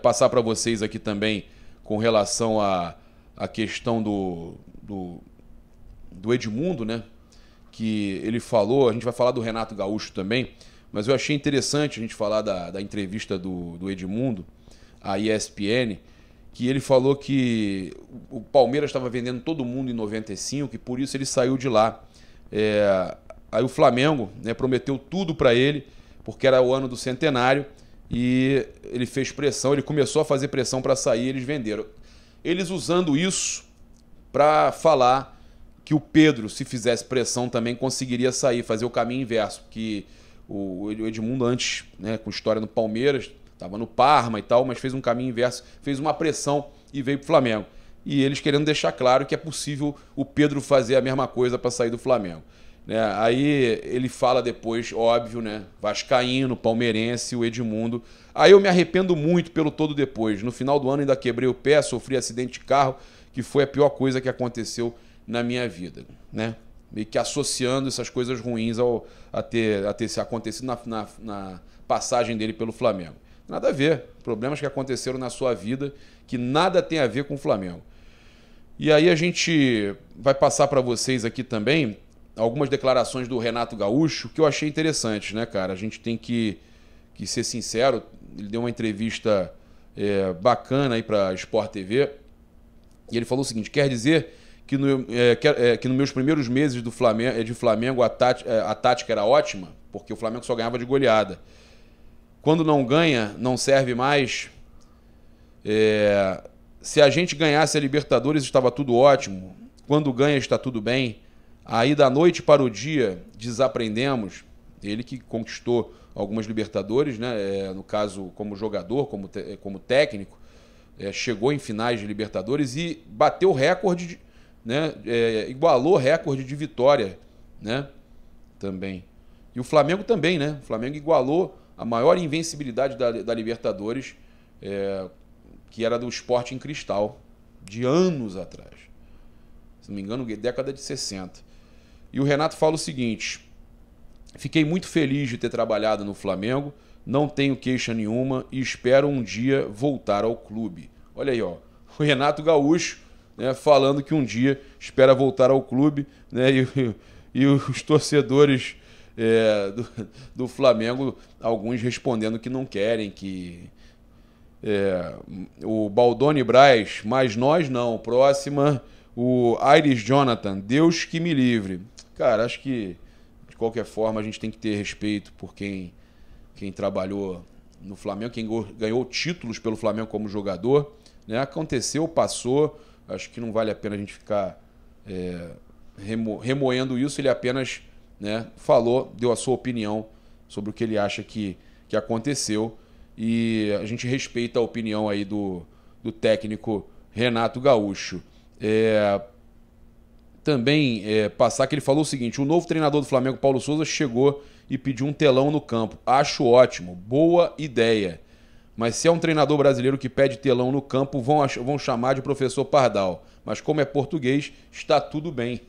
passar para vocês aqui também com relação à questão do Edmundo, né? Que ele falou, a gente vai falar do Renato Gaúcho também, mas eu achei interessante a gente falar da entrevista do Edmundo, à ESPN, que ele falou que o Palmeiras estava vendendo todo mundo em 95 e por isso ele saiu de lá. Aí o Flamengo, né, prometeu tudo para ele, porque era o ano do centenário, e ele fez pressão, ele começou a fazer pressão para sair, eles venderam. Eles usando isso para falar que o Pedro, se fizesse pressão, também conseguiria sair, fazer o caminho inverso, que o Edmundo antes, né, com história no Palmeiras, estava no Parma e tal, mas fez um caminho inverso, fez uma pressão e veio para o Flamengo. E eles querendo deixar claro que é possível o Pedro fazer a mesma coisa para sair do Flamengo. Né? Aí ele fala depois, óbvio, né? Vascaíno, palmeirense, o Edmundo. Aí eu me arrependo muito pelo todo depois. No final do ano ainda quebrei o pé, sofri acidente de carro, que foi a pior coisa que aconteceu na minha vida. Né? Meio que associando essas coisas ruins a ter se acontecido na passagem dele pelo Flamengo. Nada a ver. Problemas que aconteceram na sua vida que nada tem a ver com o Flamengo. E aí a gente vai passar para vocês aqui também algumas declarações do Renato Gaúcho que eu achei interessantes, né, cara? A gente tem que ser sincero. Ele deu uma entrevista bacana aí para Sport TV e ele falou o seguinte: quer dizer que nos meus primeiros meses de Flamengo a tática era ótima, porque o Flamengo só ganhava de goleada. Quando não ganha, não serve mais. Se a gente ganhasse a Libertadores, estava tudo ótimo. Quando ganha, está tudo bem. Aí, da noite para o dia, desaprendemos. Ele que conquistou algumas Libertadores, né? No caso, como jogador, como técnico, chegou em finais de Libertadores e bateu recorde, né? Igualou recorde de vitória, né? Também. E o Flamengo também, né? O Flamengo igualou a maior invencibilidade da Libertadores, que era do Sporting Cristal, de anos atrás. Se não me engano, década de 60. E o Renato fala o seguinte: fiquei muito feliz de ter trabalhado no Flamengo, não tenho queixa nenhuma e espero um dia voltar ao clube. Olha aí, ó, o Renato Gaúcho, né, falando que um dia espera voltar ao clube, né, e os torcedores do Flamengo, alguns respondendo que não querem, que o Baldoni Braz, mas nós não. Próxima, o Aires Jonathan, Deus que me livre. Cara, acho que de qualquer forma a gente tem que ter respeito por quem trabalhou no Flamengo, quem ganhou títulos pelo Flamengo como jogador, né? Aconteceu, passou. Acho que não vale a pena a gente ficar remoendo isso. Ele apenas, né, falou, deu a sua opinião sobre o que ele acha que aconteceu. E a gente respeita a opinião aí do técnico Renato Gaúcho. Também passar que ele falou o seguinte: o novo treinador do Flamengo, Paulo Souza, chegou e pediu um telão no campo. Acho ótimo, boa ideia. Mas se é um treinador brasileiro que pede telão no campo, vão chamar de professor Pardal. Mas como é português, está tudo bem.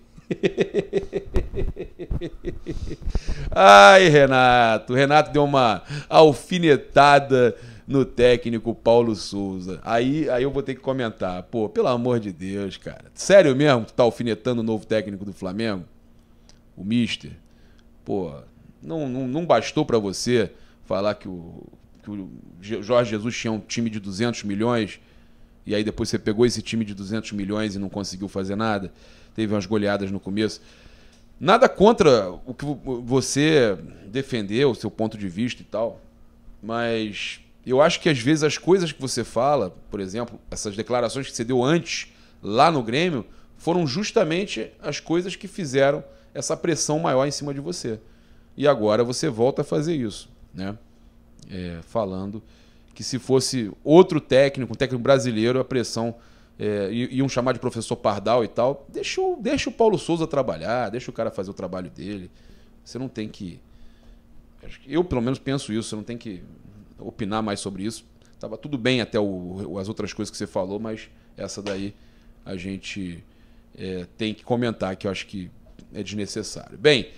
Ai, Renato. Renato deu uma alfinetada no técnico Paulo Souza. Aí eu vou ter que comentar. Pô, pelo amor de Deus, cara. Sério mesmo que tu tá alfinetando o novo técnico do Flamengo? O Mister? Pô, não bastou pra você falar que o Jorge Jesus tinha um time de 200 milhões e aí depois você pegou esse time de 200 milhões e não conseguiu fazer nada? Teve umas goleadas no começo. Nada contra o que você defendeu, o seu ponto de vista e tal, mas eu acho que às vezes as coisas que você fala, por exemplo, essas declarações que você deu antes lá no Grêmio, foram justamente as coisas que fizeram essa pressão maior em cima de você. E agora você volta a fazer isso, né? Falando que se fosse outro técnico, um técnico brasileiro, a pressão iam chamar de professor Pardal e tal. Deixa o Paulo Souza trabalhar, deixa o cara fazer o trabalho dele. Você não tem que... Eu, pelo menos, penso isso. Você não tem que opinar mais sobre isso. Tava tudo bem até as outras coisas que você falou, mas essa daí a gente tem que comentar, que eu acho que é desnecessário. Bem,